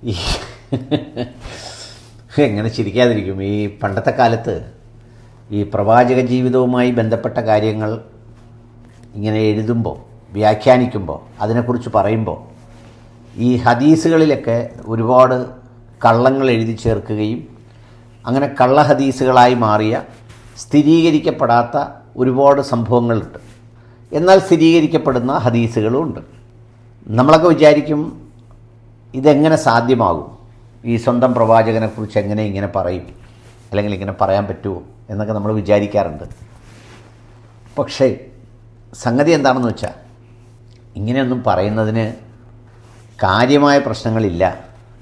ഈ എങ്ങനെ ചിരിക്കാതിരിക്കും? ഈ പണ്ടത്തെ കാലത്ത് ഈ പ്രവാചക ജീവിതവുമായി ബന്ധപ്പെട്ട കാര്യങ്ങൾ ഇങ്ങനെ എഴുതുമ്പോൾ, വ്യാഖ്യാനിക്കുമ്പോൾ, അതിനെക്കുറിച്ച് പറയുമ്പോൾ ഈ ഹദീസുകളിലൊക്കെ ഒരുപാട് കള്ളങ്ങൾ എഴുതി ചേർക്കുകയും അങ്ങനെ കള്ള ഹദീസുകളായി മാറിയ സ്ഥിരീകരിക്കപ്പെടാത്ത ഒരുപാട് സംഭവങ്ങളുണ്ട്. എന്നാൽ സ്ഥിരീകരിക്കപ്പെടുന്ന ഹദീസുകളും ഉണ്ട്. നമ്മളൊക്കെ വിചാരിക്കും ഇതെങ്ങനെ സാധ്യമാകും, ഈ സ്വന്തം പ്രവാചകനെക്കുറിച്ച് എങ്ങനെ ഇങ്ങനെ പറയും, അല്ലെങ്കിൽ ഇങ്ങനെ പറയാൻ പറ്റുമോ എന്നൊക്കെ നമ്മൾ വിചാരിക്കാറുണ്ട്. പക്ഷേ സംഗതി എന്താണെന്ന് വെച്ചാൽ ഇങ്ങനെയൊന്നും പറയുന്നതിന് കാര്യമായ പ്രശ്നങ്ങളില്ല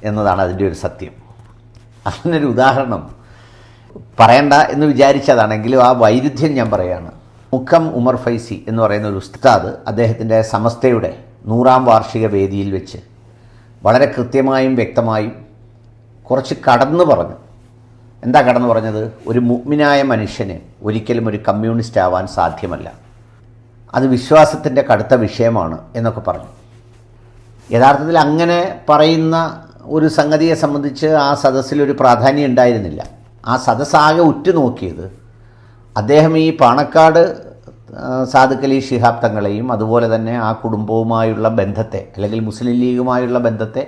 എന്നതാണ് അതിൻ്റെ ഒരു സത്യം. അതിനൊരു ഉദാഹരണം പറയണ്ട എന്ന് വിചാരിച്ചതാണെങ്കിലും ആ വൈരുദ്ധ്യം ഞാൻ പറയുകയാണ്. മുക്കം ഉമർ ഫൈസി എന്ന് പറയുന്ന ഒരു ഉസ്താദ് അദ്ദേഹത്തിൻ്റെ സമസ്തയുടെ 100ാം വാർഷിക വേദിയിൽ വെച്ച് വളരെ കൃത്യമായും വ്യക്തമായും കുറച്ച് കടന്നു പറഞ്ഞു. എന്താ കടന്നു പറഞ്ഞത്? ഒരു മുഅ്മിനായ മനുഷ്യന് ഒരിക്കലും ഒരു കമ്മ്യൂണിസ്റ്റ് ആവാൻ സാധ്യമല്ല, അത് വിശ്വാസത്തിൻ്റെ കടുത്ത വിഷയമാണ് എന്നൊക്കെ പറഞ്ഞു. യഥാർത്ഥത്തിൽ അങ്ങനെ പറയുന്ന ഒരു സംഗതിയെ സംബന്ധിച്ച് ആ സദസ്സിലൊരു പ്രാധാന്യം ഉണ്ടായിരുന്നില്ല. ആ സദസ്സാകെ ഉറ്റുനോക്കിയത് അദ്ദേഹം ഈ പാണക്കാട് സാദുക്കലി ശിഹാബ് തങ്ങളെയും അതുപോലെ തന്നെ ആ കുടുംബവുമായുള്ള ബന്ധത്തെ, അല്ലെങ്കിൽ മുസ്ലിം ലീഗുമായുള്ള ബന്ധത്തെ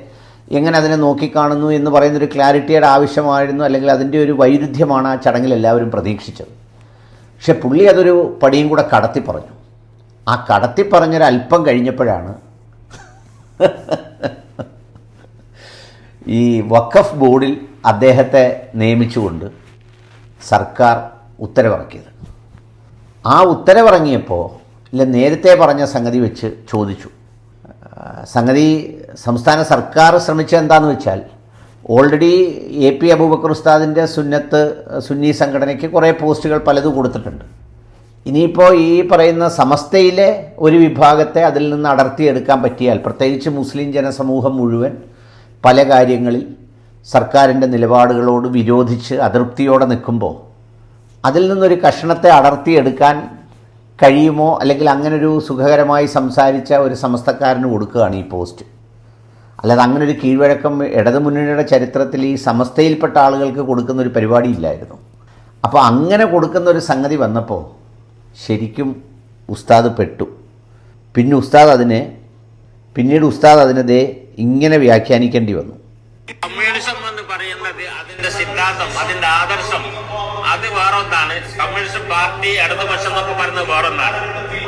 എങ്ങനെ അതിനെ നോക്കിക്കാണുന്നു എന്ന് പറയുന്നൊരു ക്ലാരിറ്റിയുടെ ആവശ്യമായിരുന്നു, അല്ലെങ്കിൽ അതിൻ്റെ ഒരു വൈരുദ്ധ്യമാണ് ആ ചടങ്ങിൽ എല്ലാവരും പ്രതീക്ഷിച്ചത്. പക്ഷെ പുള്ളി അതൊരു പടിയും കൂടെ കടത്തി പറഞ്ഞു. ആ കടത്തി പറഞ്ഞൊരല്പം കഴിഞ്ഞപ്പോഴാണ് ഈ വഖഫ് ബോർഡിൽ അദ്ദേഹത്തെ നിയമിച്ചുകൊണ്ട് സർക്കാർ ഉത്തരവിറക്കിയത്. ആ ഉത്തരവിറങ്ങിയപ്പോൾ നേരത്തെ പറഞ്ഞ സംഗതി വെച്ച് ചോദിച്ചു. സംഗതി സംസ്ഥാന സർക്കാർ ശ്രമിച്ചത് എന്താണെന്ന് വെച്ചാൽ, ഓൾറെഡി AP അബൂബക്കർ ഉസ്താദിൻ്റെ സുന്നി സംഘടനയ്ക്ക് കുറേ പോസ്റ്റുകൾ പലതും കൊടുത്തിട്ടുണ്ട്. ഇനിയിപ്പോൾ ഈ പറയുന്ന സമസ്തയിലെ ഒരു വിഭാഗത്തെ അതിൽ നിന്ന് അടർത്തിയെടുക്കാൻ പറ്റിയാൽ, പ്രത്യേകിച്ച് മുസ്ലിം ജനസമൂഹം മുഴുവൻ പല കാര്യങ്ങളിൽ സർക്കാരിൻ്റെ നിലപാടുകളോട് വിരോധിച്ച് അതൃപ്തിയോടെ നിൽക്കുമ്പോൾ അതിൽ നിന്നൊരു കഷണത്തെ അടർത്തിയെടുക്കാൻ കഴിയുമോ, അല്ലെങ്കിൽ അങ്ങനൊരു സുഖകരമായി സംസാരിച്ച ഒരു സമസ്തക്കാരന് കൊടുക്കുകയാണ് ഈ പോസ്റ്റ്. അല്ലാതെ അങ്ങനൊരു കീഴ്വഴക്കം ഇടതുമുന്നണിയുടെ ചരിത്രത്തിൽ ഈ സമസ്തയിൽപ്പെട്ട ആളുകൾക്ക് കൊടുക്കുന്നൊരു പരിപാടിയില്ലായിരുന്നു. അപ്പോൾ അങ്ങനെ കൊടുക്കുന്നൊരു സംഗതി വന്നപ്പോൾ ശരിക്കും ഉസ്താദ് പെട്ടു. പിന്നീട് ഉസ്താദ് അതിനെ ഇങ്ങനെ വ്യാഖ്യാനിക്കേണ്ടി വന്നു. കമ്മ്യൂണിസം എന്ന് പറയുന്നത് അതിന്റെ സിദ്ധാന്തം, അതിന്റെ ആദർശം അത് വേറൊന്നാണ്. കമ്മ്യൂണിസ്റ്റ് പാർട്ടി ഇടതുപക്ഷം എന്നൊക്കെ പറയുന്നത് വേറൊന്നാണ്.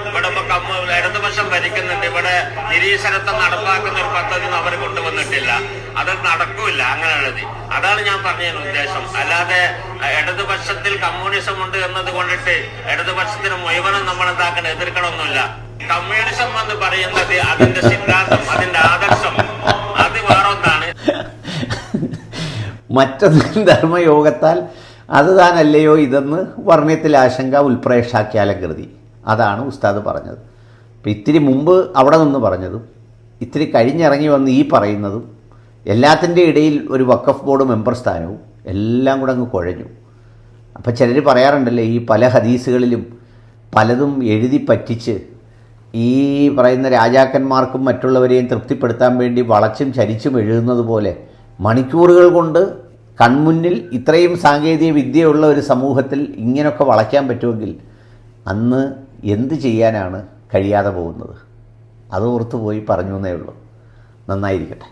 ഇവിടെ ഇപ്പൊ ഇടതുപക്ഷം ഭരിക്കുന്നുണ്ട്. ഇവിടെ നിരീശ്വരത്വം നടപ്പാക്കുന്ന ഒരു പദ്ധതി അവർ കൊണ്ടുവന്നിട്ടില്ല. അത് നടക്കൂല അങ്ങനെയുള്ളത്. അതാണ് ഞാൻ പറഞ്ഞതിന് ഉദ്ദേശം. അല്ലാതെ ഇടതുപക്ഷത്തിൽ കമ്മ്യൂണിസം ഉണ്ട് എന്നത് കൊണ്ടിട്ട് ഇടതുപക്ഷത്തിന് മുഴുവനും നമ്മൾ എന്താക്കണം, എതിർക്കണമൊന്നുമില്ല. കമ്മ്യൂണിസം എന്ന് പറയുന്നത് അതിന്റെ സിദ്ധാന്തം, അതിന്റെ ആദർശം അത് വേറൊന്നാണ്. മറ്റൊന്നും ധർമ്മയോഗത്താൽ അത് താനല്ലയോ ഇതെന്ന് വർണ്ണയത്തിൽ ആശങ്ക ഉൽപ്രേക്ഷാക്കിയാലും കരുതി. അതാണ് ഉസ്താദ് പറഞ്ഞത്. അപ്പം ഇത്തിരി മുമ്പ് അവിടെ നിന്ന് പറഞ്ഞതും ഇത്തിരി കഴിഞ്ഞിറങ്ങി വന്ന് ഈ പറയുന്നതും എല്ലാത്തിൻ്റെ ഇടയിൽ ഒരു വഖഫ് ബോർഡ് മെമ്പർ സ്ഥാനവും എല്ലാം കൂടെ അങ്ങ് കുഴഞ്ഞു. അപ്പം ചിലർ പറയാറുണ്ടല്ലേ, ഈ പല ഹദീസുകളിലും പലതും എഴുതി പറ്റിച്ച് ഈ പറയുന്ന രാജാക്കന്മാർക്കും മറ്റുള്ളവരെയും തൃപ്തിപ്പെടുത്താൻ വേണ്ടി വളച്ചും ചരിച്ചും എഴുതുന്നത് പോലെ മണിക്കൂറുകൾ കൊണ്ട് കൺമുന്നിൽ ഇത്രയും സാങ്കേതിക വിദ്യയുള്ള ഒരു സമൂഹത്തിൽ ഇങ്ങനെയൊക്കെ വളയ്ക്കാൻ പറ്റുമെങ്കിൽ അന്ന് എന്ത് ചെയ്യാനാണ് കഴിയാതെ പോകുന്നത്? അത് ഓർത്തുപോയി പറഞ്ഞു എന്നേ ഉള്ളൂ. നന്നായിരിക്കട്ടെ.